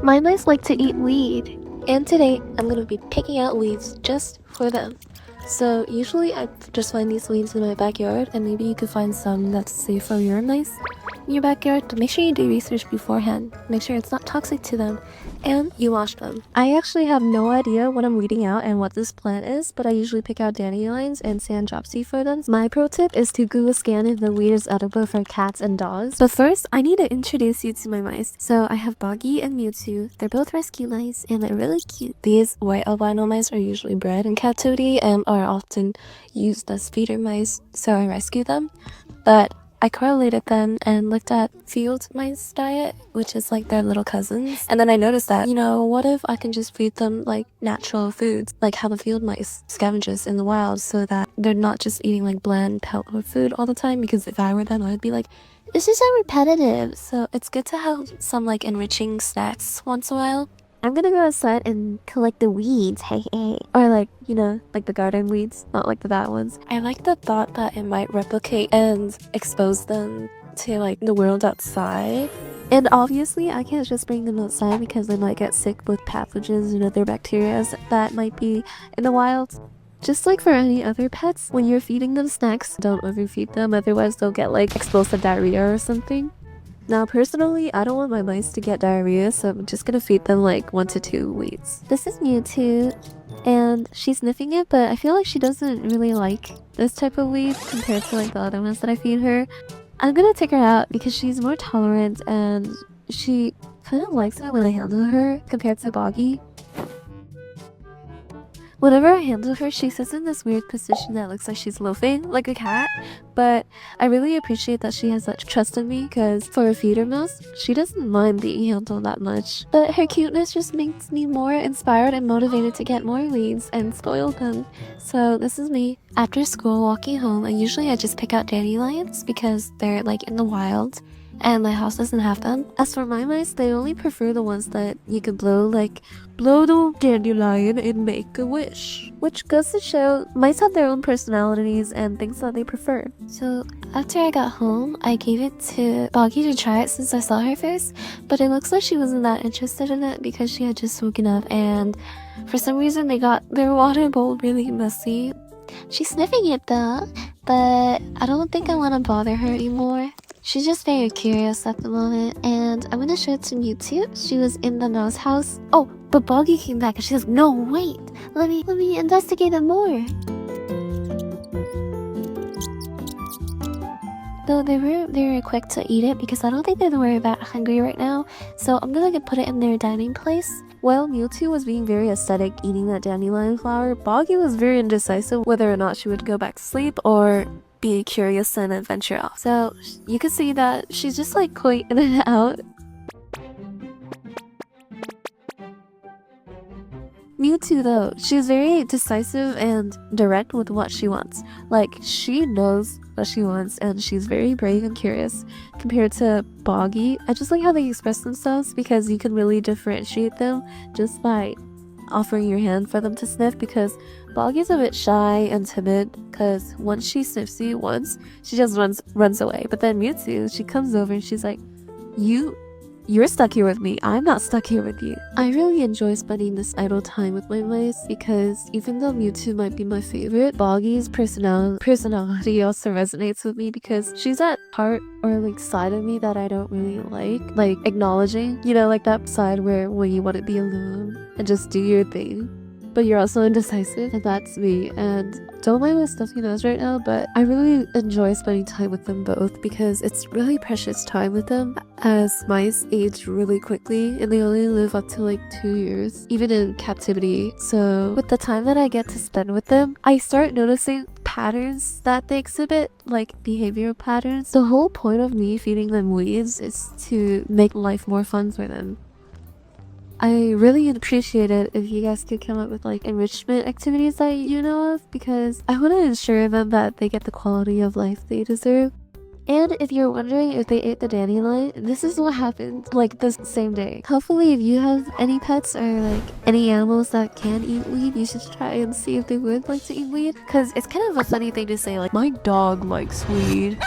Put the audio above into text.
My mice like to eat weed, and today I'm gonna be picking out weeds just for them. So usually I just find these weeds in my backyard, and maybe you could find some that's safe for your mice in your backyard, but make sure you do research beforehand. Make sure it's not toxic to them, and you wash them. I actually have no idea what I'm weeding out and what this plant is, but I usually pick out dandelions and sand dropsy for them. My pro tip is to Google scan if the weed is edible for cats and dogs. But first, I need to introduce you to my mice. So I have Boggy and Mewtwo. They're both rescue mice, and they're really cute. These white albino mice are usually bred in captivity and are often used as feeder mice, so I rescue them. But I correlated them and looked at field mice diet, which is like their little cousins. And then I noticed that, what if I can just feed them like natural foods, like how the field mice scavenges in the wild, so that they're not just eating like bland pellet food all the time, because if I were them, I'd be like, this is so repetitive. So it's good to have some like enriching snacks once in a while. I'm gonna go outside and collect the weeds, hey. Or like, like the garden weeds, not like the bad ones. I like the thought that it might replicate and expose them to like the world outside. And obviously I can't just bring them outside because they might get sick with pathogens and other bacteria that might be in the wild. Just like for any other pets, when you're feeding them snacks, don't overfeed them, otherwise they'll get like explosive diarrhea or something. Now personally, I don't want my mice to get diarrhea, so I'm just gonna feed them like 1 to 2 weeds. This is Mewtwo, and she's sniffing it, but I feel like she doesn't really like this type of weed compared to like the other ones that I feed her. I'm gonna take her out because she's more tolerant and she kind of likes it when I handle her compared to Boggy. Whenever I handle her, she sits in this weird position that looks like she's loafing, like a cat. But I really appreciate that she has such trust in me, because for a feeder mouse, she doesn't mind being handled that much. But her cuteness just makes me more inspired and motivated to get more weeds and spoil them. So this is me. After school, walking home, and usually I just pick out dandelions because they're like in the wild, and my house doesn't have them. As for my mice, they only prefer the ones that you could blow the dandelion and make a wish. Which goes to show, mice have their own personalities and things that they prefer. So after I got home, I gave it to Boggy to try it since I saw her first, but it looks like she wasn't that interested in it because she had just woken up, and for some reason they got their water bowl really messy. She's sniffing it though, but I don't think I want to bother her anymore. She's just very curious at the moment, and I'm gonna show it to Mewtwo. She was in the mouse house. Oh, but Boggy came back and she says, no, wait, let me investigate it more. Though they were very quick to eat it because I don't think they were that hungry right now, so I'm gonna put it in their dining place. While Mewtwo was being very aesthetic eating that dandelion flower, Boggy was very indecisive whether or not she would go back to sleep or be curious and adventure off. So you can see that she's just like quite in and out. Mewtwo though, she's very decisive and direct with what she wants. Like, she knows what she wants and she's very brave and curious compared to Boggy. I just like how they express themselves because you can really differentiate them just by offering your hand for them to sniff, because Boggy's a bit shy and timid because once she sniffs you once, she just runs away. But then Mewtwo, she comes over and she's like, You're stuck here with me. I'm not stuck here with you. I really enjoy spending this idle time with my mice because even though Mewtwo might be my favorite, Boggy's personality also resonates with me because she's that part or like side of me that I don't really like acknowledging, like that side where you want to be alone and just do your thing, but you're also indecisive, and that's me. And don't mind my stuffy nose right now, but I really enjoy spending time with them both because it's really precious time with them, as mice age really quickly and they only live up to like 2 years, even in captivity. So with the time that I get to spend with them, I start noticing patterns that they exhibit, like behavioral patterns. The whole point of me feeding them weeds is to make life more fun for them. I really appreciate it if you guys could come up with like enrichment activities that you know of, because I want to ensure them that they get the quality of life they deserve. And if you're wondering if they ate the dandelion, this is what happened like the same day. Hopefully if you have any pets or like any animals that can eat weed, you should try and see if they would like to eat weed, because it's kind of a funny thing to say like, my dog likes weed.